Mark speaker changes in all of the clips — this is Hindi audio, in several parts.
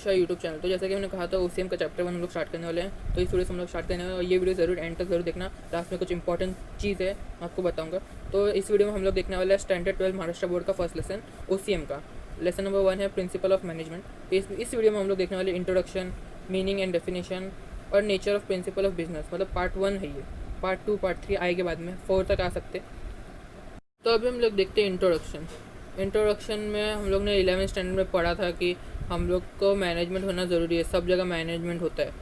Speaker 1: अच्छा यूट्यूब चैनल। तो जैसा कि मैंने कहा था ओसीएम का चैप्टर 1 हम लोग स्टार्ट करने वाले हैं, तो इस वीडियो से हम लोग स्टार्ट करने वाले हैं और ये वीडियो ज़रूर एंड तक ज़रूर देखना। लास्ट में कुछ इंपॉर्टेंट चीज़ है मैं आपको बताऊंगा। तो इस वीडियो में हम लोग देखने वाले हैं स्टैंडर्ड 12 महाराष्ट्र बोर्ड का फर्स्ट लेसन ओसीएम का। लेसन नंबर 1 है प्रिंसिपल ऑफ मैनेजमेंट। इस वीडियो में हम लोग देखने वाले इंट्रोडक्शन, मीनिंग एंड डेफिनेशन और nature of principle of business. मतलब पार्ट 1 है ये, पार्ट 2 पार्ट 3 आएगा बाद में, 4 तक आ सकते। तो अभी हम लोग देखते हैं इंट्रोडक्शन में हम लोग ने 11th स्टैंडर्ड में पढ़ा था कि हम लोग को मैनेजमेंट होना ज़रूरी है। सब जगह मैनेजमेंट होता है,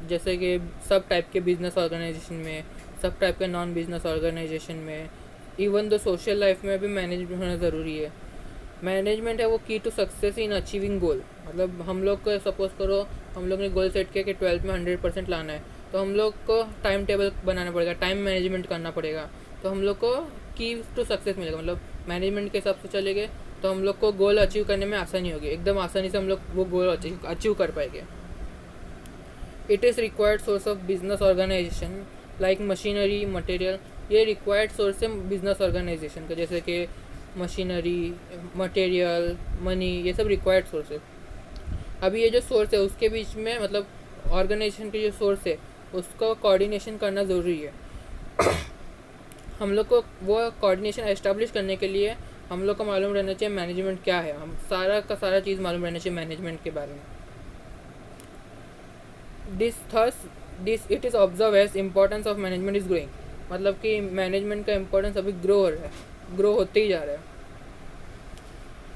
Speaker 1: जैसे कि सब टाइप के बिजनेस ऑर्गेनाइजेशन में, सब टाइप के नॉन बिजनेस ऑर्गेनाइजेशन में, इवन द सोशल लाइफ में भी मैनेजमेंट होना ज़रूरी है। मैनेजमेंट है वो की टू सक्सेस इन अचीविंग गोल। मतलब हम लोग को सपोज करो हम लोग ने गोल सेट किया कि 12th में 100% लाना है, तो हम लोग को टाइम टेबल बनाना पड़ेगा, टाइम मैनेजमेंट करना पड़ेगा, तो हम लोग को की टू सक्सेस मिलेगा। मतलब मैनेजमेंट के हिसाब से चलेंगे तो हम लोग को गोल अचीव करने में आसानी होगी, एकदम आसानी से हम लोग वो गोल अचीव कर पाएंगे। It is required source of business organisation like machinery material. ये रिक्वायर्ड सोर्स है बिजनेस ऑर्गेनाइजेशन का, जैसे कि मशीनरी, मटेरियल, मनी, ये सब रिक्वायर्ड सोर्स है। अभी ये जो सोर्स है उसके बीच में, मतलब ऑर्गेनाइजेशन के जो सोर्स है उसको कोऑर्डिनेशन करना ज़रूरी है। हम लोग को वो कोऑर्डिनेशन एस्टेब्लिश करने के लिए हम लोग को मालूम रहना चाहिए मैनेजमेंट क्या है। हम सारा का सारा चीज़ मालूम रहना चाहिए मैनेजमेंट के बारे में। This it is observe as importance of management is growing. मतलब कि मैनेजमेंट का इम्पोर्टेंस अभी ग्रो हो रहा है, ग्रो होते ही जा रहा है।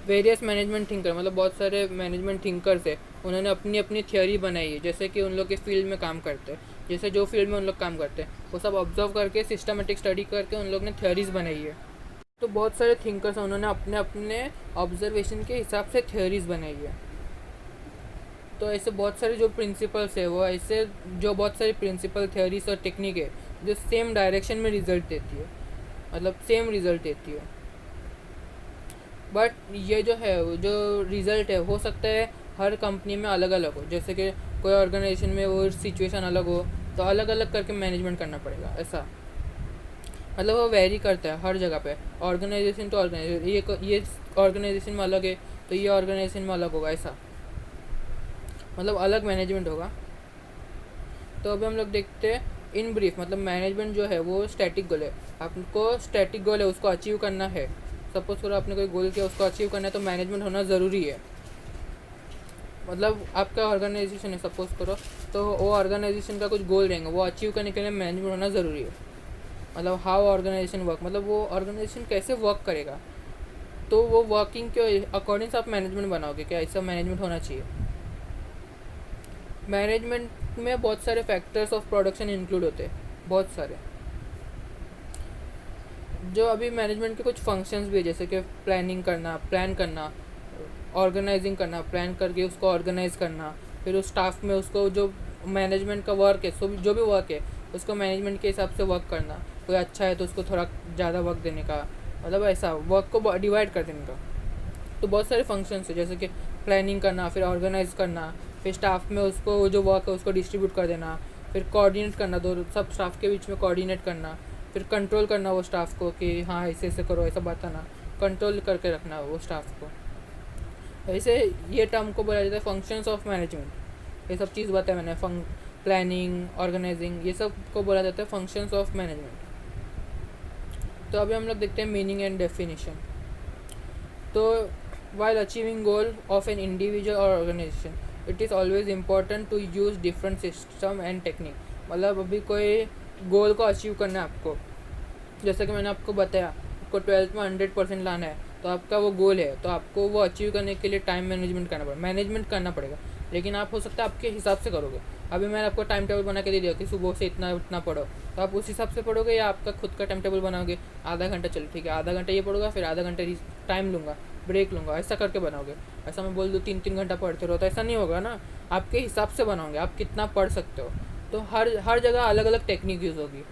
Speaker 1: वेरियस मैनेजमेंट थिंकर, मतलब बहुत सारे मैनेजमेंट थिंकर्स है, उन्होंने अपनी अपनी थियोरी बनाई है, जैसे कि उन लोग के फील्ड में काम करते हैं, जैसे जो फील्ड में उन लोग काम करते हैं वो सब ऑब्जर्व करके सिस्टमेटिक स्टडी करके उन लोग ने थियोरीज बनाई है। तो बहुत सारे थिंकर्स हैं, उन्होंने अपने अपने ऑब्जर्वेशन के हिसाब से थियोरीज बनाई है। तो ऐसे बहुत सारे जो प्रिंसिपल्स है वो ऐसे जो बहुत सारी प्रिंसिपल थियोरीज और टेक्निक है जो सेम डायरेक्शन में रिजल्ट देती है, मतलब सेम रिजल्ट देती है। बट ये जो है जो रिज़ल्ट है हो सकता है हर कंपनी में अलग अलग हो, जैसे कि कोई ऑर्गेनाइजेशन में वो सिचुएशन अलग हो तो अलग अलग करके मैनेजमेंट करना पड़ेगा, ऐसा। मतलब वो वेरी करता है हर जगह पे, ऑर्गेनाइजेशन तो ऑर्गेनाइजेशन, ये ऑर्गेनाइजेशन में अलग है तो ये ऑर्गेनाइजेशन में अलग होगा, ऐसा। मतलब अलग मैनेजमेंट होगा। तो अभी हम लोग देखते हैं इन ब्रीफ। मतलब मैनेजमेंट जो है वो स्टैटिक गोल है, आपको स्टैटिक गोल है उसको अचीव करना है। सपोज करो आपने कोई गोल किया उसको अचीव करना है तो मैनेजमेंट होना ज़रूरी है। मतलब आपका ऑर्गेनाइजेशन है सपोज करो, तो वो ऑर्गेनाइजेशन का कुछ गोल रहेंगे, वो अचीव करने के लिए मैनेजमेंट होना ज़रूरी है। मतलब हाउ ऑर्गेनाइजेशन वर्क, मतलब वो ऑर्गेनाइजेशन कैसे वर्क करेगा, तो वो वर्किंग के अकॉर्डिंग से आप मैनेजमेंट बनाओगे, क्या ऐसा मैनेजमेंट होना चाहिए। मैनेजमेंट में बहुत सारे फैक्टर्स ऑफ प्रोडक्शन इंक्लूड होते हैं, बहुत सारे। जो अभी मैनेजमेंट के कुछ फंक्शंस भी है, जैसे कि प्लानिंग करना, प्लान करना, ऑर्गेनाइजिंग करना, प्लान करके उसको ऑर्गेनाइज करना, फिर उस स्टाफ में उसको जो मैनेजमेंट का वर्क है, सो जो भी वर्क है उसको मैनेजमेंट के हिसाब से वर्क करना। कोई अच्छा है तो उसको थोड़ा ज़्यादा वर्क देने का, मतलब ऐसा वर्क को डिवाइड कर देने का। तो बहुत सारे फंक्शंस है, जैसे कि प्लानिंग करना, फिर ऑर्गेनाइज करना, फिर स्टाफ में उसको जो वर्क है उसको डिस्ट्रीब्यूट कर देना, फिर कोऑर्डिनेट करना, दो सब स्टाफ के बीच में कोऑर्डिनेट करना, फिर कंट्रोल करना वो स्टाफ को कि हाँ ऐसे ऐसे करो, ऐसा बताना, कंट्रोल करके रखना वो स्टाफ को। ऐसे ये टर्म को बोला जाता है फंक्शंस ऑफ मैनेजमेंट। ये सब चीज़ बताया मैंने, प्लानिंग, ऑर्गेनाइजिंग, ये सब को बोला जाता है फंक्शंस ऑफ मैनेजमेंट। तो अभी हम लोग देखते हैं मीनिंग एंड डेफिनेशन। तो while achieving goal of an individual or organization it is always important to use different system and technique। मतलब अभी कोई गोल को अचीव करना है आपको, जैसे कि मैंने आपको बताया आपको 12th में 100% लाना है, तो आपका वो गोल है, तो आपको वो अचीव करने के लिए टाइम मैनेजमेंट करना पड़ेगा। लेकिन आप हो सकता है आपके हिसाब से करोगे। अभी मैंने आपको टाइम टेबल बना के दे दिया कि सुबह से इतना इतना पढ़ो, तो आप उस हिसाब से पढ़ोगे या आपका खुद का टाइम टेबल बनाओगे, आधा घंटा चलो ठीक है, आधा घंटा ये पढ़ूंगा, फिर आधा घंटा टाइम लूँगा, ब्रेक लूँगा, ऐसा करके बनाओगे। ऐसा मैं बोल दूँ 3-3 घंटा पढ़ते रहो तो ऐसा नहीं होगा ना, आपके हिसाब से बनाओगे आप कितना पढ़ सकते हो। तो हर जगह अलग अलग टेक्निक यूज़ होगी।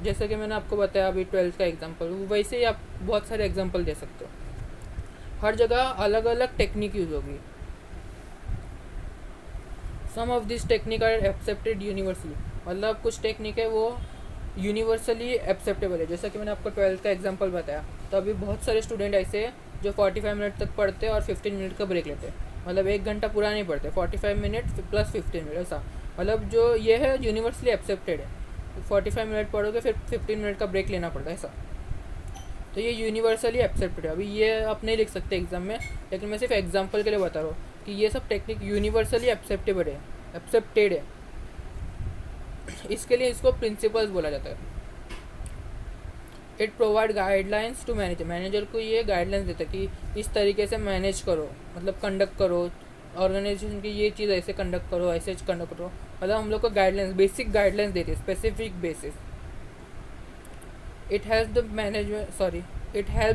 Speaker 1: जैसे कि मैंने आपको बताया अभी 12th का एग्जांपल, वैसे ही आप बहुत सारे एग्जांपल दे सकते हो। हर जगह अलग अलग टेक्निक यूज़ होगी। Some of this technique are accepted universally. मतलब कुछ टेक्निक है वो यूनिवर्सली एक्सेप्टेबल है। जैसा कि मैंने आपको 12th का एग्जांपल बताया, तो अभी बहुत सारे स्टूडेंट ऐसे हैं जो 45 मिनट तक पढ़ते हैं और 15 मिनट का ब्रेक लेते हैं। मतलब 1 घंटा पूरा नहीं पढ़ते, 45 मिनट प्लस 15 मिनट ऐसा। मतलब जो ये है यूनिवर्सली एक्सेप्टेड है, 45 मिनट पढ़ोगे फिर 15 मिनट का ब्रेक लेना पड़ता है ऐसा। तो ये यूनिवर्सली एक्सेप्टेड है। अभी ये आप नहीं लिख सकते एग्जाम में, लेकिन मैं सिर्फ एग्जांपल के लिए बता रहा हूँ कि ये सब टेक्निक यूनिवर्सली एक्सेप्टेड है। इसके लिए इसको प्रिंसिपल्स बोला जाता है। It provide guidelines to manager को ये गाइडलाइंस देता है कि इस तरीके से मैनेज करो, मतलब कंडक्ट करो ऑर्गेनाइजेशन की, ये चीज़ ऐसे कंडक्ट करो, ऐसे कंडक्ट करो। मतलब हम लोग को गाइडलाइंस, बेसिक गाइडलाइंस देते हैं, specific basis. It help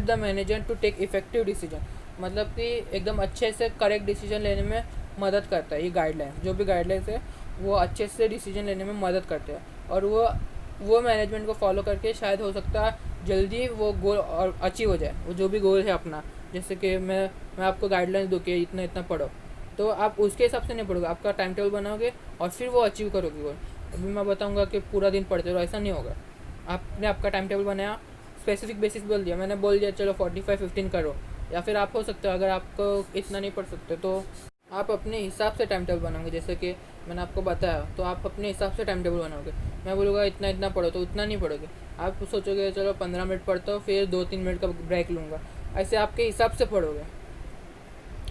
Speaker 1: the manager to take effective decision, मतलब कि एकदम अच्छे से करेक्ट डिसीजन लेने में मदद करता है। ये गाइडलाइंस, जो भी गाइडलाइंस है वो अच्छे से डिसीजन लेने में मदद करते हैं, और वो मैनेजमेंट को फॉलो करके शायद हो सकता है जल्दी वो गोल और अचीव हो जाए, वो जो भी गोल है अपना। जैसे कि मैं आपको गाइडलाइंस दूँ कि इतना इतना पढ़ो, तो आप उसके हिसाब से नहीं पढ़ोगे, आपका टाइम टेबल बनाओगे और फिर वो अचीव करोगे गोल। अभी मैं बताऊंगा कि पूरा दिन पढ़ते रहो, ऐसा नहीं होगा। आपने आपका टाइम टेबल बनाया, स्पेसिफिक बेसिस बोल दिया, मैंने बोल दिया चलो 45-15 करो, या फिर आप हो सकते हो अगर आपको इतना नहीं पढ़ सकते तो आप अपने हिसाब से टाइम टेबल बनाओगे। जैसे कि मैंने आपको बताया, तो आप अपने हिसाब से टाइम टेबल बनाओगे। मैं बोलूँगा इतना इतना पढ़ो तो उतना नहीं पढ़ोगे, आप सोचोगे चलो 15 मिनट पढ़ता हूँ फिर 2-3 मिनट का ब्रेक लूँगा, ऐसे आपके हिसाब से पढ़ोगे।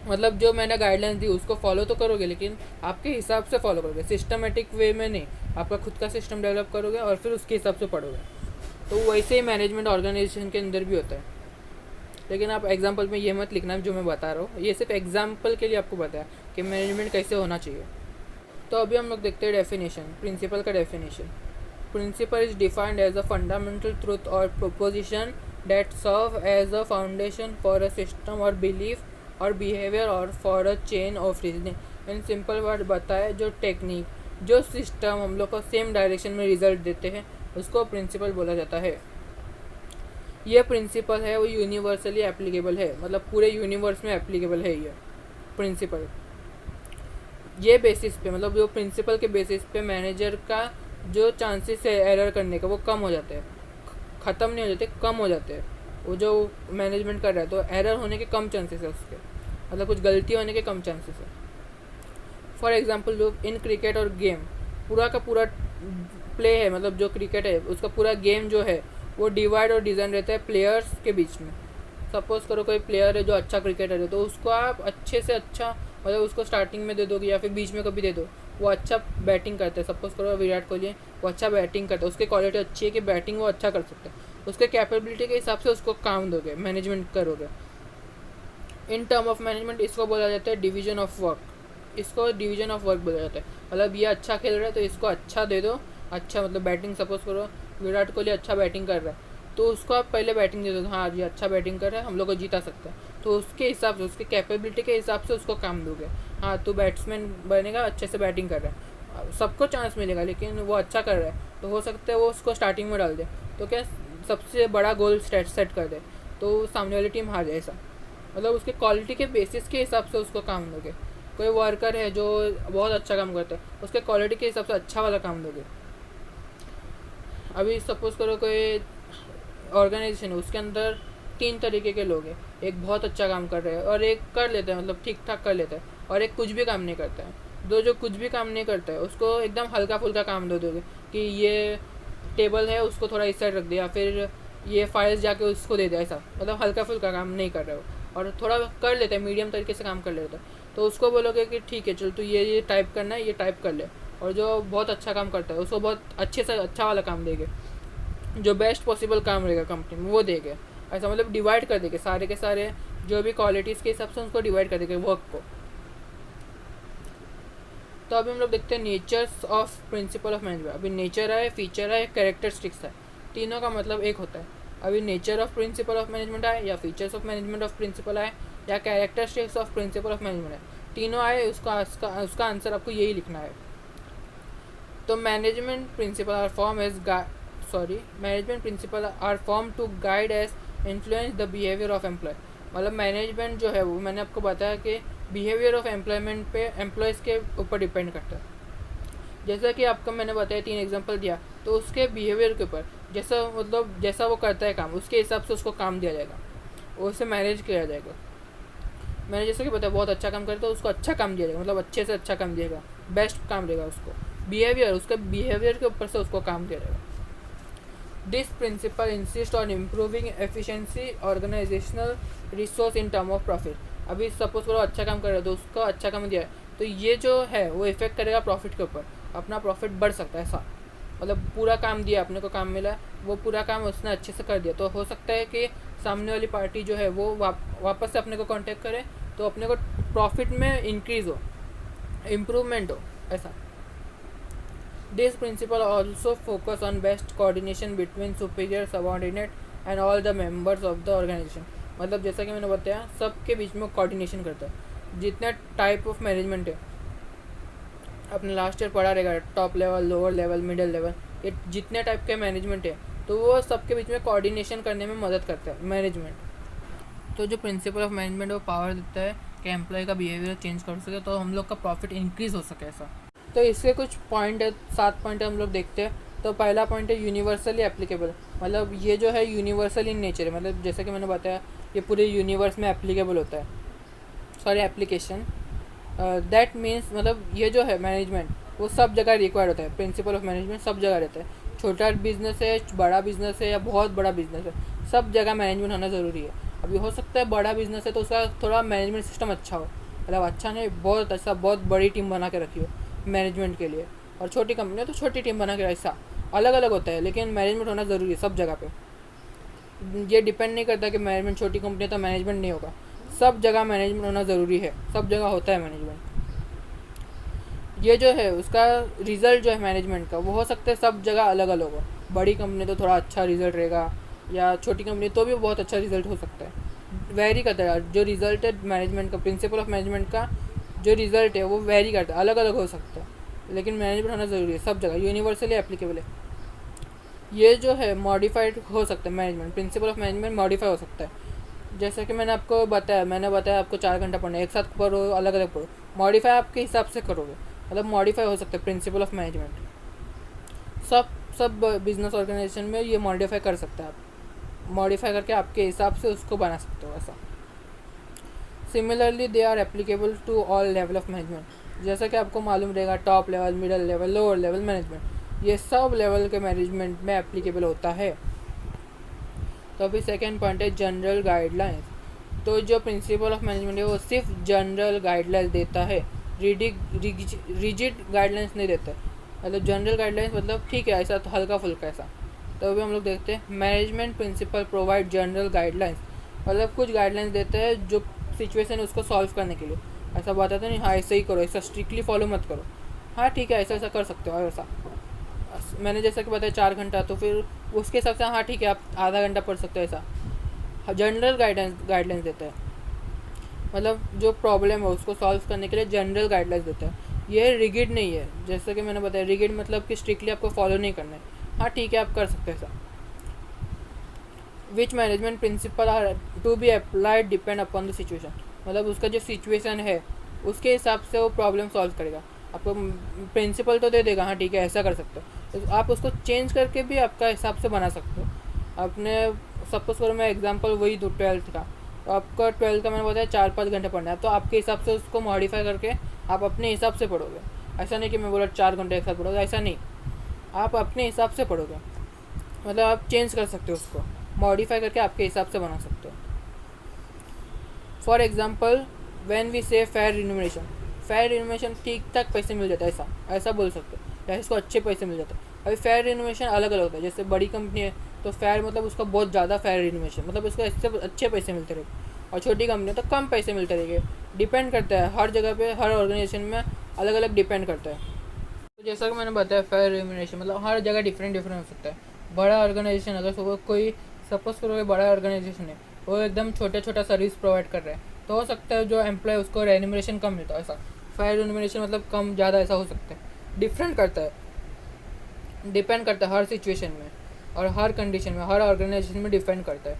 Speaker 1: मतलब जो मैंने गाइडलाइंस दी उसको फॉलो तो करोगे, लेकिन आपके हिसाब से फॉलो करोगे, सिस्टमेटिक वे में नहीं। आपका खुद का सिस्टम डेवलप करोगे और फिर उसके हिसाब से पढ़ोगे। तो वैसे ही मैनेजमेंट ऑर्गेनाइजेशन के अंदर भी होता है। लेकिन आप एग्जाम्पल में ये मत लिखना जो मैं बता रहा हूँ, ये सिर्फ एग्जाम्पल के लिए आपको बताया कि मैनेजमेंट कैसे होना चाहिए। तो अभी हम लोग देखते हैं डेफिनेशन, प्रिंसिपल का definition. Principle is defined as a fundamental truth और proposition that serve as a foundation for a system और बिलीफ और बिहेवियर और for a chain of reasoning. In simple word बताए, जो टेक्निक, जो सिस्टम हम लोग को सेम डायरेक्शन में रिजल्ट देते हैं उसको प्रिंसिपल बोला जाता है। ये प्रिंसिपल है वो यूनिवर्सली एप्लीकेबल है, मतलब पूरे यूनिवर्स में एप्लीकेबल है ये प्रिंसिपल। ये बेसिस पे, मतलब जो प्रिंसिपल के बेसिस पे मैनेजर का जो चांसेस है एरर करने का वो कम हो जाते हैं, ख़त्म नहीं हो जाते, कम हो जाते हैं। वो जो मैनेजमेंट कर रहा है तो एरर होने के कम चांसेस है उसके, मतलब कुछ गलती होने के कम चांसेस है। फॉर एग्जांपल जो इन क्रिकेट और गेम पूरा का पूरा प्ले है, मतलब जो क्रिकेट है उसका पूरा गेम जो है वो डिवाइड और डिज़ाइन रहता है प्लेयर्स के बीच में। सपोज़ करो कोई प्लेयर है जो अच्छा क्रिकेटर है, तो उसको आप अच्छे से अच्छा, मतलब उसको स्टार्टिंग में दे दोगे या फिर बीच में कभी दे दो, वो अच्छा बैटिंग करता है। सपोज़ करो विराट कोहली, वो अच्छा बैटिंग करता है, उसकी क्वालिटी अच्छी है कि बैटिंग वो अच्छा कर सकता है, उसके कैपेबिलिटी के हिसाब से उसको काम दोगे, मैनेजमेंट करोगे। इन टर्म ऑफ मैनेजमेंट इसको बोला जाता है डिवीजन ऑफ वर्क, इसको डिवीजन ऑफ वर्क बोला जाता है। मतलब ये अच्छा खेल रहा है तो इसको अच्छा दे दो, अच्छा मतलब बैटिंग, सपोज़ करो विराट कोहली अच्छा बैटिंग कर रहा है तो उसको आप पहले बैटिंग दे दो, हाँ ये अच्छा बैटिंग कर रहा है, हम लोग को जीता सकता है, तो उसके हिसाब से, उसके कैपेबिलिटी के हिसाब से उसको काम दोगे। हाँ तू बैट्समैन बनेगा, अच्छे से बैटिंग कर रहा है, सबको चांस मिलेगा, लेकिन वो अच्छा कर रहा है तो हो सकता है वो उसको स्टार्टिंग में डाल दे, तो क्या सबसे बड़ा गोल सेट कर दे तो सामने वाली टीम हार जाए ऐसा। मतलब उसके क्वालिटी के बेसिस के हिसाब से उसको काम दोगे। कोई वर्कर है जो बहुत अच्छा काम करता है, उसके क्वालिटी के हिसाब से अच्छा वाला काम दोगे। अभी सपोज़ करो कोई ऑर्गेनाइजेशन है, उसके अंदर 3 तरीके के लोग हैं, एक बहुत अच्छा काम कर रहे हैं और एक कर लेता है, मतलब ठीक ठाक कर लेता है, और एक कुछ भी काम नहीं करता है। जो कुछ भी काम नहीं करता है उसको एकदम हल्का फुल्का काम दे दोगे कि ये टेबल है उसको थोड़ा इस साइड रख दिया, फिर ये फाइल्स जाके उसको दे दिया, ऐसा मतलब हल्का फुल्का काम नहीं कर रहे हो, और थोड़ा कर लेते हैं, मीडियम तरीके से काम कर लेता है, तो उसको बोलोगे कि ठीक है चल तू ये टाइप करना है, ये टाइप कर ले। और जो बहुत अच्छा काम करता है उसको बहुत अच्छे से अच्छा वाला काम देंगे, जो बेस्ट पॉसिबल काम रहेगा कंपनी में वो देंगे, ऐसा मतलब डिवाइड कर देंगे सारे के सारे जो भी क्वालिटीज़ के हिसाब से उनको डिवाइड कर देंगे वर्क को। तो अभी हम लोग देखते हैं natures of principle of management. अभी नेचर है, फीचर है, कैरेक्टरिस्टिक्स है, तीनों का मतलब एक होता है। अभी nature of principle of management आए, या features of management of principle आए, या characteristics of principle of management है, तीनों आए, उसका आंसर आपको यही लिखना है। तो management principle are form to guide as influence the behaviour of employ. मतलब मैनेजमेंट जो है वो मैंने आपको बताया कि बिहेवियर ऑफ एम्प्लॉयमेंट पे एम्प्लॉयज़ के ऊपर डिपेंड करता है। जैसा कि आपको मैंने बताया 3 एग्जांपल दिया, तो उसके बिहेवियर के ऊपर जैसा वो करता है काम उसके हिसाब से उसको काम दिया जाएगा, उसे मैनेज किया जाएगा। मैंने जैसे कि बताया बहुत अच्छा काम करे तो उसको अच्छा काम दिया जाएगा, मतलब अच्छे से अच्छा काम दिएगा, बेस्ट काम देगा उसको। बिहेवियर, उसके बिहेवियर के ऊपर से उसको काम दिया जाएगा। This principle insist on improving efficiency organisational resource in term of profit. अभी सपोज करो अच्छा काम कर रहे हो तो उसका अच्छा काम दिया है तो ये जो है वो इफेक्ट करेगा प्रॉफिट के ऊपर, अपना प्रॉफिट बढ़ सकता है ऐसा। मतलब पूरा काम दिया, अपने को काम मिला, वो पूरा काम उसने अच्छे से कर दिया तो हो सकता है कि सामने वाली पार्टी जो है वो वापस से अपने को कांटेक्ट करे तो अपने को प्रॉफिट में इंक्रीज़ हो, इम्प्रूवमेंट हो ऐसा। This principle also focus on best coordination between superior, subordinate and all the members of the organisation. मतलब जैसा कि मैंने बताया सबके बीच में कोऑर्डिनेशन करता है। जितने टाइप ऑफ मैनेजमेंट है आपने लास्ट ईयर पढ़ा रहेगा, top level, lower level, middle level, ये जितने टाइप के मैनेजमेंट है तो वो सबके बीच में कोऑर्डिनेशन करने में मदद करता है मैनेजमेंट। तो जो प्रिंसिपल ऑफ मैनेजमेंट वो पावर देता है कि एम्प्लॉय का बिहेवियर चेंज कर सके तो हम लोग का प्रॉफिट इंक्रीज़ हो सके ऐसा। तो इसके कुछ पॉइंट है, 7 पॉइंट हम लोग देखते हैं। तो पहला पॉइंट है यूनिवर्सली एप्लीकेबल, मतलब ये जो है यूनिवर्सल इन नेचर है, मतलब जैसे कि मैंने बताया ये पूरे यूनिवर्स में एप्लीकेबल होता है, सॉरी एप्लीकेशन। दैट मीन्स मतलब ये जो है मैनेजमेंट वो सब जगह रिक्वायर्ड होता है, प्रिंसिपल ऑफ मैनेजमेंट सब जगह रहता है। छोटा बिजनेस है, बड़ा बिजनेस है या बहुत बड़ा बिजनेस है, सब जगह मैनेजमेंट होना ज़रूरी है। अभी हो सकता है बड़ा बिजनेस है तो उसका थोड़ा मैनेजमेंट सिस्टम अच्छा हो, मतलब अच्छा नहीं बहुत अच्छा, बहुत बड़ी टीम बना के रखी हो मैनेजमेंट के लिए। और छोटी कंपनी है तो छोटी टीम बना के, ऐसा अलग अलग होता है, लेकिन मैनेजमेंट होना ज़रूरी है सब जगह पे। ये डिपेंड नहीं करता कि मैनेजमेंट छोटी कंपनी है तो मैनेजमेंट नहीं होगा, सब जगह मैनेजमेंट होना ज़रूरी है, सब जगह होता है मैनेजमेंट। ये जो है उसका रिज़ल्ट जो है मैनेजमेंट का वो हो सकता है सब जगह अलग अलग हो। बड़ी कंपनी तो थोड़ा अच्छा रिज़ल्ट रहेगा या छोटी कंपनी तो भी बहुत अच्छा रिज़ल्ट हो सकता है, वेरी करता है। जो रिज़ल्ट है मैनेजमेंट का, प्रिंसिपल ऑफ मैनेजमेंट का जो रिज़ल्ट है वो वेरी करता है, अलग अलग हो सकता है, लेकिन मैनेजमेंट होना ज़रूरी है सब जगह, यूनिवर्सली एप्लीकेबल है। ये जो है मॉडिफाइड हो सकता है management, principal of management modify हो सकता है। जैसे कि मैंने आपको बताया, आपको 4 घंटा पढ़ना है, एक साथ पढ़ो अलग अलग पढ़ो, मॉडिफाई आपके हिसाब से करोगे, मतलब मॉडिफाई हो सकता है प्रिंसिपल ऑफ मैनेजमेंट। सब बिजनेस ऑर्गेनाइजेशन में ये मॉडिफाई कर सकते हैं आप, मॉडिफाई करके आपके हिसाब से उसको बना सकते हो ऐसा। Similarly they are applicable to all level of management. जैसा कि आपको मालूम रहेगा top level, middle level, lower level management, ये सब लेवल के मैनेजमेंट में एप्लीकेबल होता है। तो अभी सेकेंड पॉइंट है जनरल गाइडलाइंस। तो जो प्रिंसिपल ऑफ मैनेजमेंट है वो सिर्फ जनरल गाइडलाइंस देता है, रिजिड गाइडलाइंस नहीं देता है। मतलब जनरल गाइडलाइंस मतलब ठीक है ऐसा तो हल्का फुल्का ऐसा। तो अभी हम लोग देखते हैं management principle provide general guidelines, मतलब कुछ गाइडलाइंस देते हैं जो सिचुएशन है उसको सॉल्व करने के लिए। ऐसा बताते नहीं हाँ ऐसे ही करो, ऐसा स्ट्रिक्टली फॉलो मत करो, हाँ ठीक है ऐसा ऐसा कर सकते हो ऐसा। मैंने जैसा कि बताया 4 घंटा, तो फिर उसके हिसाब से हाँ ठीक है आप आधा घंटा पढ़ सकते हो ऐसा। जनरल गाइडलाइंस देता है, मतलब जो प्रॉब्लम है उसको सॉल्व करने के लिए जनरल गाइडलाइंस देता है। ये रिगिड नहीं है, जैसे कि मैंने बताया रिगिड मतलब कि स्ट्रिक्टली आपको फॉलो नहीं करना है, हाँ ठीक है आप कर सकते हैं ऐसा। Which management principle are to be applied depend upon the situation, मतलब उसका जो सिचुएशन है उसके हिसाब से वो प्रॉब्लम सॉल्व करेगा। आपको प्रिंसिपल तो दे देगा हाँ ठीक है ऐसा कर सकते हो, तो आप उसको चेंज करके भी आपका हिसाब से बना सकते हो। आपने सपोज करो मैं एग्जांपल वही दूँ 12th का, तो आपका 12th का मैंने बताया 4-5 घंटे पढ़ना है, तो आपके हिसाब से उसको मॉडिफाई करके आप अपने हिसाब से पढ़ोगे। ऐसा नहीं कि मैं बोला 4 घंटे एक साथ पढ़ोगे, ऐसा नहीं, आप अपने हिसाब से पढ़ोगे, मतलब आप चेंज कर सकते हो उसको, मॉडिफाई करके आपके हिसाब से बना सकते हो। फॉर एग्जाम्पल व्हेन वी से फेयर रिन्यूमरेशन, फेयर रिन्यूमरेशन ठीक ठाक पैसे मिल जाता है ऐसा बोल सकते हो, या इसको अच्छे पैसे मिल जाते हैं। अभी फेयर रिन्यूमरेशन अलग अलग होता है, जैसे बड़ी कंपनी है तो फेयर मतलब उसका बहुत ज़्यादा फेयर रिन्यूमरेशन, मतलब उसको इससे अच्छे पैसे मिलते रहेंगे, और छोटी कंपनी है तो कम पैसे मिलते रहेंगे। डिपेंड करता है हर जगह पे, हर ऑर्गेनाइजेशन में अलग अलग डिपेंड करता है। तो जैसा कि मैंने बताया फेयर रिम्यूनरेशन मतलब हर जगह डिफरेंट हो सकता है। बड़ा ऑर्गेनाइजेशन अगर कोई सपोज करो बड़ा ऑर्गेनाइजेशन है वो एकदम छोटा सर्विस प्रोवाइड कर रहा है, तो हो सकता है जो एम्प्लॉय उसको रेन्यूमरेशन कम मिलता है ऐसा। फेयर रिम्यूनरेशन मतलब कम ज़्यादा ऐसा हो सकता है, डिफरेंट करता है, डिपेंड करता है हर सिचुएशन में और हर कंडीशन में, हर ऑर्गेनाइजेशन में डिपेंड करता है।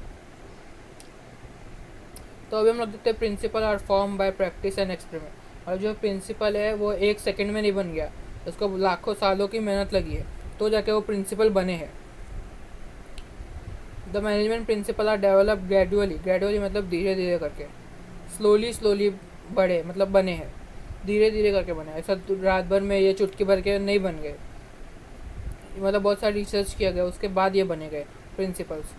Speaker 1: तो अभी हम लोग देखते हैं principle are form by practice and experiment. और जो प्रिंसिपल है वो एक सेकंड में नहीं बन गया, उसको लाखों सालों की मेहनत लगी है तो जाके वो प्रिंसिपल बने हैं। The management principle are develop gradually, gradually मतलब धीरे धीरे करके। स्लोली स्लोली बढ़े, मतलब बने हैं, धीरे धीरे करके बने, ऐसा रात भर में ये चुटकी भर के नहीं बन गए, मतलब बहुत सारा रिसर्च किया गया उसके बाद ये बने गए principles.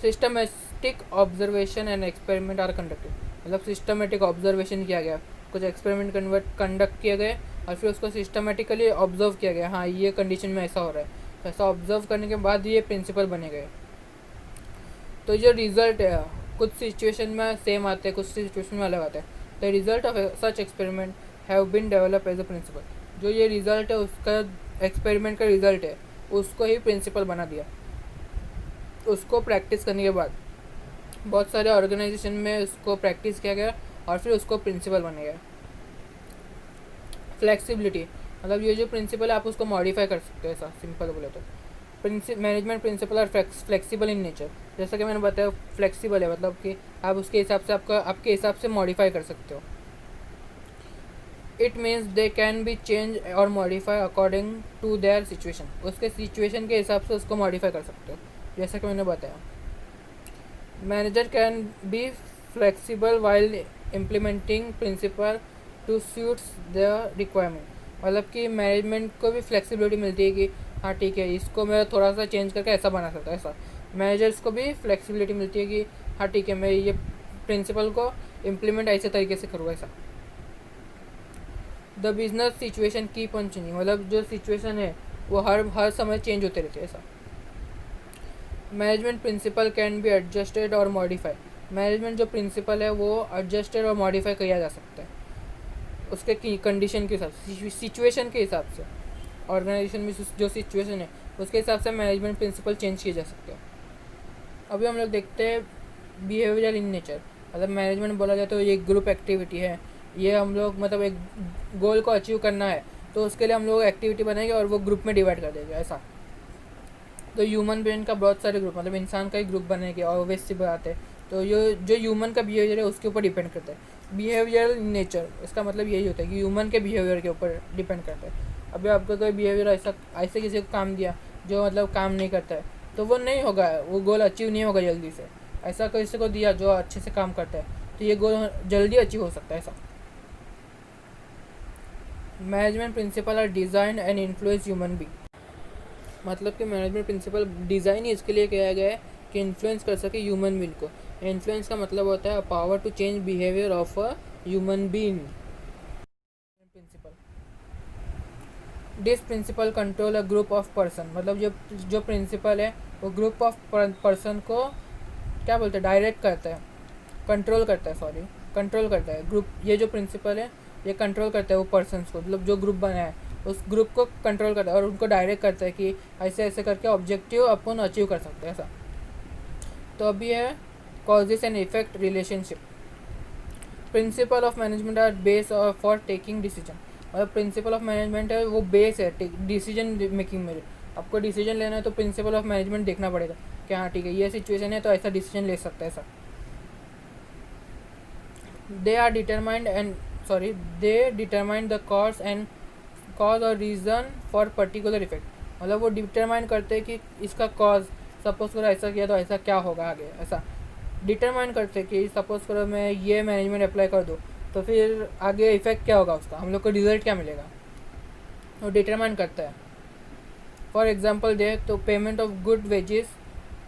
Speaker 1: Systematic observation and experiment are conducted, मतलब सिस्टमेटिक ऑब्जर्वेशन किया गया, कुछ एक्सपेरिमेंट कंडक्ट किए गए और फिर उसको सिस्टमेटिकली ऑब्जर्व किया गया, हाँ ये कंडीशन में ऐसा हो रहा है, तो ऐसा ऑब्जर्व करने के बाद ये प्रिंसिपल बने गए। तो जो रिजल्ट है कुछ सिचुएशन में सेम आते हैं, कुछ सिचुएशन में अलग आते हैं। The result of such experiment have been develop as a principle, जो ये रिजल्ट है उसका एक्सपेरिमेंट का रिजल्ट है उसको ही प्रिंसिपल बना दिया। उसको प्रैक्टिस करने के बाद बहुत सारे ऑर्गेनाइजेशन में उसको प्रैक्टिस किया गया और फिर उसको प्रिंसिपल बने गया। फ्लेक्सिबिलिटी, मतलब ये जो प्रिंसिपल है आप उसको मॉडिफाई कर सकते हो, ऐसा सिंपल बोले तो। Management principle are flexible in nature, जैसा कि मैंने बताया फ्लेक्सिबल है, मतलब कि आप उसके हिसाब से आपके हिसाब से मॉडिफाई कर सकते हो। It means they can be change और modify according to their situation, उसके सिचुएशन के हिसाब से उसको मॉडिफाई कर सकते हो, जैसा कि मैंने बताया। Manager can be flexible while implementing principle to suits the requirement, मतलब कि मैनेजमेंट को भी फ्लेक्सिबिलिटी मिलती है कि हाँ ठीक है इसको मैं थोड़ा सा चेंज करके ऐसा बना सकता हूँ, ऐसा मैनेजर्स को भी फ्लेक्सिबिलिटी मिलती है कि हाँ ठीक है मैं ये प्रिंसिपल को इम्प्लीमेंट ऐसे तरीके से करूँ, ऐसा। The business situation keep on changing, मतलब जो सिचुएशन है वो हर समय चेंज होते रहते हैं, ऐसा। Management principle can be adjusted और मॉडिफाई, मैनेजमेंट जो प्रिंसिपल है वो एडजस्टेड और मॉडिफाई किया जा सकता है उसके कंडीशन के हिसाब से, सिचुएशन के हिसाब से। ऑर्गेनाइजेशन में जो सिचुएशन है उसके हिसाब से मैनेजमेंट प्रिंसिपल चेंज किए जा सकते हैं। अभी हम लोग देखते हैं बिहेवियर इन नेचर, मतलब मैनेजमेंट बोला जाए तो ये ग्रुप एक्टिविटी है, ये हम लोग मतलब एक गोल को अचीव करना है तो उसके लिए हम लोग एक्टिविटी बनाएंगे और वो ग्रुप में डिवाइड कर देंगे, ऐसा। तो ह्यूमन ब्रेन का बहुत सारे ग्रुप, मतलब इंसान का ही ग्रुप बनेंगे और ऑब्वियस सी बात है, तो ये जो ह्यूमन का बिहेवियर है उसके ऊपर डिपेंड करता है। बिहेवियर इन नेचर इसका मतलब यही होता है कि ह्यूमन के बिहेवियर के ऊपर डिपेंड करता है। अभी आपका कोई बिहेवियर ऐसे किसी को काम दिया जो मतलब काम नहीं करता है तो वो नहीं होगा, वो गोल अचीव नहीं होगा जल्दी से। ऐसा किसी को दिया जो अच्छे से काम करता है तो ये गोल जल्दी अचीव हो सकता है, ऐसा। Management principle are design and influence human being, मतलब कि मैनेजमेंट प्रिंसिपल डिज़ाइन ही इसके लिए किया गया है कि इन्फ्लुएंस कर सके ह्यूमन बीइंग को। इन्फ्लुएंस का मतलब होता है power to change behaviour of a human being. Principle, this principle control a group of person, मतलब जो प्रिंसिपल है वो ग्रुप ऑफ पर्सन को क्या बोलते हैं, डायरेक्ट करता है, कंट्रोल करता है, कंट्रोल करता है ग्रुप। ये जो प्रिंसिपल है ये कंट्रोल करता है वो पर्सन्स को, मतलब जो ग्रुप बना है उस ग्रुप को कंट्रोल करता है और उनको डायरेक्ट करता है कि ऐसे ऐसे करके ऑब्जेक्टिव अपन अचीव कर सकते हैं, ऐसा। तो अभी है causes and effect relationship. Principle of management are base for taking decision, और प्रिंसिपल ऑफ मैनेजमेंट है वो बेस है डिसीजन मेकिंग में। आपको डिसीजन लेना है तो प्रिंसिपल ऑफ मैनेजमेंट देखना पड़ेगा कि हाँ ठीक है ये सिचुएशन है तो ऐसा डिसीजन ले सकता है, ऐसा। दे डिटरमाइन द कॉज और रीज़न फॉर पर्टिकुलर इफेक्ट, मतलब वो डिटरमाइन करते हैं कि इसका कॉज, सपोज करो ऐसा किया तो ऐसा क्या होगा आगे, ऐसा डिटरमाइन करते हैं कि सपोज करो मैं ये मैनेजमेंट अप्लाई कर दूँ तो फिर आगे इफेक्ट क्या होगा उसका, हम लोग को रिजल्ट क्या मिलेगा, वो डिटरमाइन करता है। फॉर एग्जाम्पल दे तो payment of good wages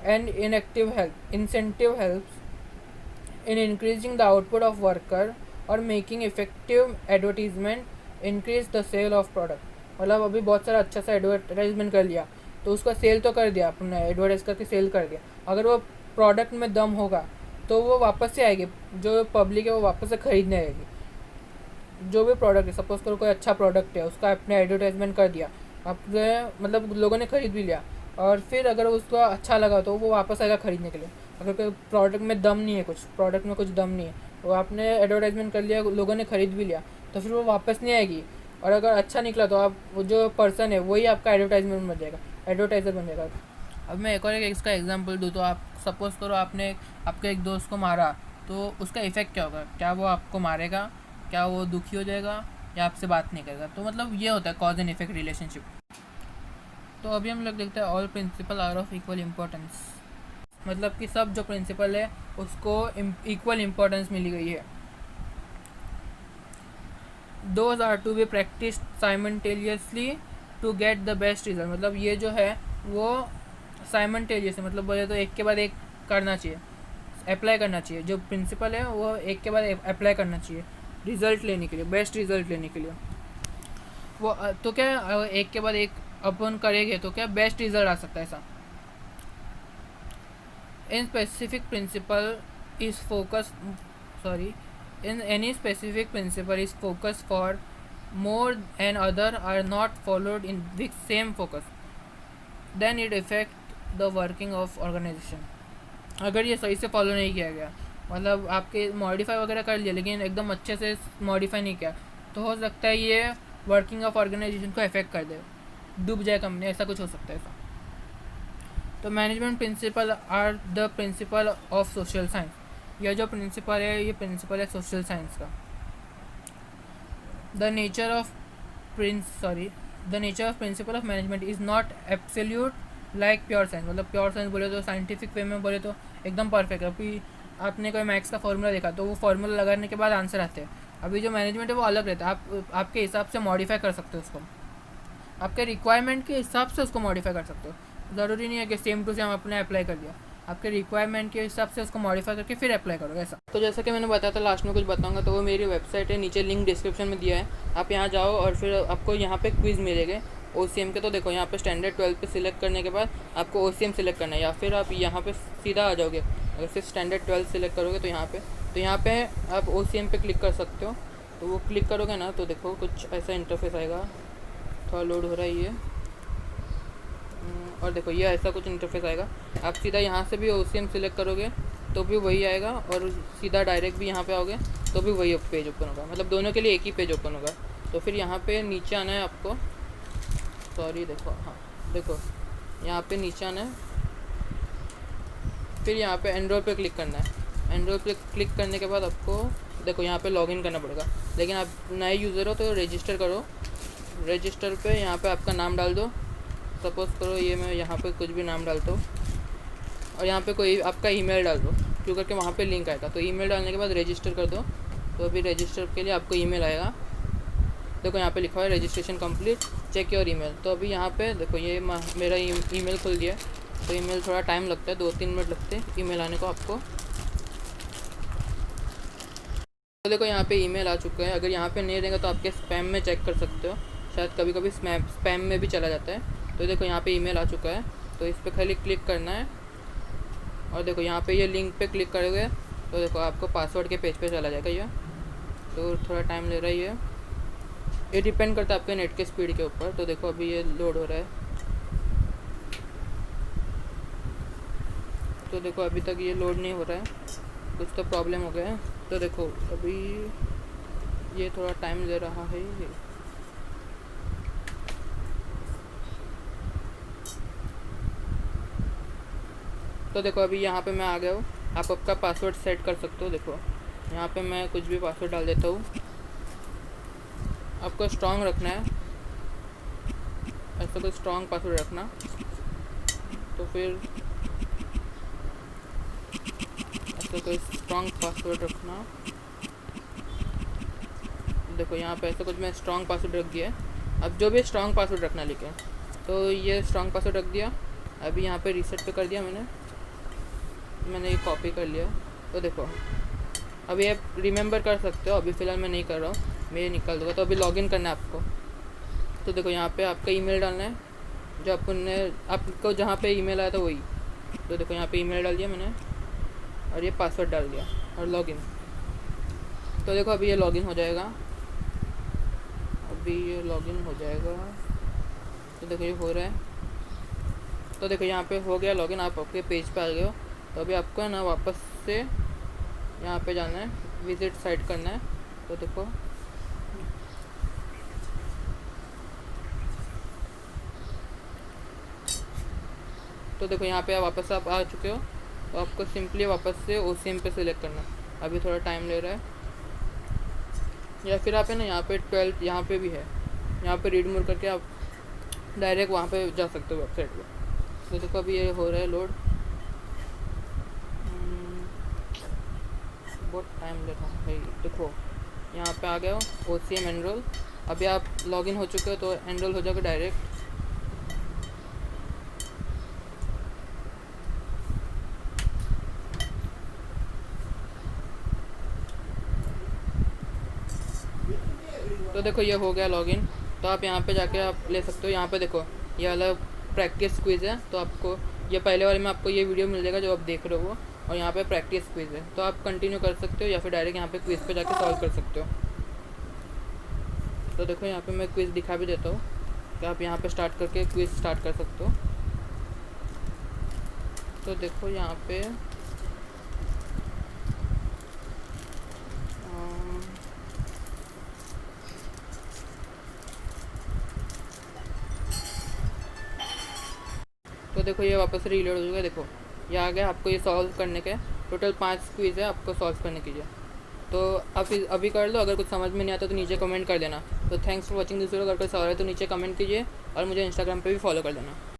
Speaker 1: and incentive helps in increasing the output of worker और making effective advertisement increase the sale of product, मतलब अभी बहुत सारा अच्छा सा एडवर्टाइजमेंट कर लिया तो उसका सेल तो कर दिया आपने, एडवर्टाइज करके सेल कर दिया, अगर वो प्रोडक्ट में दम होगा तो वो वापस से आएगी, जो पब्लिक है वो वापस से ख़रीदने आएगी। जो भी प्रोडक्ट है, सपोज करो कोई अच्छा प्रोडक्ट है उसका आपने एडवर्टाइजमेंट कर दिया, आपने मतलब लोगों ने ख़रीद भी लिया और फिर अगर उसको अच्छा लगा तो वो वापस आएगा ख़रीदने के लिए। अगर कोई प्रोडक्ट में दम नहीं है, कुछ प्रोडक्ट में कुछ दम नहीं है, वो आपने एडवर्टाइजमेंट कर लिया, लोगों ने ख़रीद भी लिया तो फिर वो वापस नहीं आएगी। और अगर अच्छा निकला तो आप वो जो पर्सन है वही आपका एडवर्टाइजमेंट बन जाएगा, एडवर्टाइज़र बन जाएगा। अब मैं एक और इसका एग्जांपल दूँ तो आप सपोज़ करो आपने आपके एक दोस्त को मारा तो उसका इफ़ेक्ट क्या होगा, क्या वो आपको मारेगा, क्या वो दुखी हो जाएगा या आपसे बात नहीं करेगा, तो मतलब ये होता है कॉज एंड इफेक्ट रिलेशनशिप। तो अभी हम लोग देखते हैं all principle are of equal importance. मतलब कि सब जो प्रिंसिपल है उसको इक्वल इम्पोर्टेंस मिली गई है। Those are to be practice simultaneously to get the best result. मतलब ये जो है वो साइमल्टेनियस है, मतलब बोले तो एक के बाद एक करना चाहिए, अप्लाई करना चाहिए। जो प्रिंसिपल है वो एक के बाद अप्लाई करना चाहिए रिज़ल्ट लेने के लिए, बेस्ट रिज़ल्ट लेने के लिए। वो तो क्या एक के बाद एक अपन करेंगे तो क्या बेस्ट रिज़ल्ट आ सकता है ऐसा। In specific principle is focus in any specific principle is focus for more and other are not followed in with same focus, then it affect the working of organization। अगर ये सही से फॉलो नहीं किया गया, मतलब आपके मॉडिफाई वगैरह कर लिया लेकिन एकदम अच्छे से मॉडिफाई नहीं किया, तो हो सकता है ये वर्किंग ऑफ ऑर्गेनाइजेशन को अफेक्ट कर दे, डूब जाए कंपनी, ऐसा कुछ हो सकता है ऐसा। तो management principle are the principle of social science. यह जो प्रिंसिपल है ये प्रिंसिपल है सोशल साइंस का। The nature of principle of management is not absolute like pure science. मतलब प्योर साइंस बोले तो साइंटिफिक वे में बोले तो एकदम परफेक्ट है। अभी आपने कोई मैथ्स का फॉर्मूला देखा तो वो फार्मूला लगाने के बाद आंसर आते हैं। अभी जो मैनेजमेंट है वो अलग रहता है, आप आपके हिसाब से मॉडिफाई कर सकते हो उसको, आपके रिक्वायरमेंट के हिसाब से उसको मॉडिफाई कर सकते हो। ज़रूरी नहीं है कि सेम टू सेम आपने अप्लाई कर दिया, आपके रिक्वायरमेंट के हिसाब से उसको मॉडिफाई करके फिर अप्लाई करोगे ऐसा। तो जैसा कि मैंने बताया था लास्ट में कुछ बताऊंगा, तो वो मेरी वेबसाइट है, नीचे लिंक डिस्क्रिप्शन में दिया है, आप यहाँ जाओ और फिर आपको यहाँ पे क्विज़ मिलेंगे OCM के। तो देखो यहाँ पे स्टैंडर्ड 12 पे सिलेक्ट करने के बाद आपको OCM सिलेक्ट करना है, या फिर आप यहाँ पे सीधा आ जाओगे। अगर सिर्फ स्टैंडर्ड 12 सिलेक्ट करोगे तो यहाँ पे आप OCM पे क्लिक कर सकते हो। तो वो क्लिक करोगे ना तो देखो कुछ ऐसा इंटरफेस आएगा, थोड़ा लोड हो रहा है ये, और देखो ये ऐसा कुछ इंटरफेस आएगा। आप सीधा यहाँ से भी OCM सिलेक्ट करोगे तो भी वही आएगा, और सीधा डायरेक्ट भी यहाँ पे आओगे तो भी वही पेज ओपन होगा। मतलब दोनों के लिए एक ही पेज ओपन होगा। तो फिर यहाँ पे नीचे आना है आपको, देखो, हाँ देखो यहाँ पे नीचे आना है, फिर यहाँ पे एनरोल पे क्लिक करना है। एनरोल पे क्लिक करने के बाद आपको देखो यहाँ पे लॉगिन करना पड़ेगा, लेकिन आप नए यूज़र हो तो रजिस्टर करो। रजिस्टर पे यहाँ पे आपका नाम डाल दो, सपोज़ करो ये मैं यहाँ पे कुछ भी नाम डालता हूँ, और यहाँ पे कोई आपका ईमेल डाल दो, क्यों करके वहाँ पे लिंक आएगा। तो ईमेल डालने के बाद रजिस्टर कर दो। तो अभी रजिस्टर के लिए आपको ईमेल आएगा, देखो यहाँ पे लिखा हुआ है registration complete, check your email. तो अभी यहाँ पे देखो ये मेरा ईमेल खुल गया। तो ईमेल थोड़ा टाइम लगता है, 2-3 मिनट लगते हैं ईमेल आने को आपको। तो देखो यहाँ पे ईमेल आ चुका है। अगर यहाँ पे नहीं रहेगा तो आपके स्पैम में चेक कर सकते हो, शायद कभी कभी स्पैम में भी चला जाता है। तो देखो यहाँ पे ईमेल आ चुका है, तो इस पर खाली क्लिक करना है, और देखो यहाँ पे ये लिंक पे क्लिक करोगे तो देखो आपको पासवर्ड के पेज पे चला जाएगा ये। तो थोड़ा टाइम ले रहा है ये डिपेंड करता है आपके नेट के स्पीड के ऊपर। तो देखो अभी ये लोड हो रहा है, तो देखो अभी तक ये लोड नहीं हो रहा है, कुछ तो प्रॉब्लम हो गया है। तो देखो अभी ये थोड़ा टाइम ले रहा है ये। तो देखो अभी यहाँ पे मैं आ गया हूँ, आप आपका पासवर्ड सेट कर सकते हो। देखो यहाँ पे मैं कुछ भी पासवर्ड डाल देता हूँ, आपको स्ट्रॉन्ग रखना है, ऐसा कोई स्ट्रॉन्ग पासवर्ड रखना। तो फिर ऐसा कोई स्ट्रॉन्ग पासवर्ड रखना, देखो यहाँ पे ऐसा कुछ मैं स्ट्रॉन्ग पासवर्ड रख दिया है। अब जो भी स्ट्रॉन्ग पासवर्ड रखना लिखे, तो ये स्ट्रॉन्ग पासवर्ड रख दिया। अभी यहाँ पे रीसेट पे कर दिया मैंने ये कॉपी कर लिया। तो देखो अभी आप रिमेंबर कर सकते हो, अभी फ़िलहाल मैं नहीं कर रहा हूँ, मैं ये निकाल दूँगा। तो अभी लॉगिन करना है आपको। तो देखो यहाँ पे आपका ईमेल डालना है, जो आपको जहाँ पे ईमेल आया था वही। तो देखो यहाँ पे ईमेल डाल दिया मैंने, और ये पासवर्ड डाल दिया, और लॉगिन। तो देखो अभी ये लॉगिन हो जाएगा, अभी ये लॉगिन हो जाएगा। तो देखो ये हो रहा है। तो देखो यहाँ पे हो गया लॉगिन, आप आपके पेज पे आ गए हो। तो अभी आपको है ना वापस से यहाँ पे जाना है, विजिट साइट करना है। तो देखो यहाँ पे वापस आप आ चुके हो। तो आपको सिंपली वापस से OCM पे सिलेक्ट करना है। अभी थोड़ा टाइम ले रहा है, या फिर आप है ना यहाँ पे 12 यहाँ पे भी है, यहाँ पे रीड मोर करके आप डायरेक्ट वहाँ पे जा सकते हो वेबसाइट पे। तो देखो अभी ये हो रहा है लोड। बहुत टाइम ले रहा हूँ भाई। देखो यहाँ पे आ गया हो OCM एनरोल। अभी आप लॉगिन हो चुके हो तो एनरोल हो जाओगे डायरेक्ट। तो देखो ये हो गया लॉगिन। तो आप यहाँ पे जाके आप ले सकते हो। यहाँ पे देखो ये वाला प्रैक्टिस क्विज़ है, तो आपको ये पहले वाले में आपको ये वीडियो मिल जाएगा जो आप देख रहे हो, और यहाँ पे प्रैक्टिस क्विज़ है, तो आप कंटिन्यू कर सकते हो या फिर डायरेक्ट यहाँ पे क्विज़ पे जाके सॉल्व कर सकते हो। तो देखो यहाँ पे मैं क्विज़ दिखा भी देता हूँ कि आप यहाँ पे स्टार्ट करके क्विज़ स्टार्ट कर सकते हो। तो देखो यहाँ पे तो देखो ये वापस रीलोड हो चुका है। देखो ये आ गया, आपको ये सॉल्व करने के टोटल 5 क्विज़ है आपको सॉल्व करने के लिए। तो आप अभी कर लो। अगर कुछ समझ में नहीं आता तो नीचे कमेंट कर देना। तो thanks for watching this video. अगर कोई सवाल है तो नीचे कमेंट कीजिए और मुझे इंस्टाग्राम पे भी फॉलो कर देना।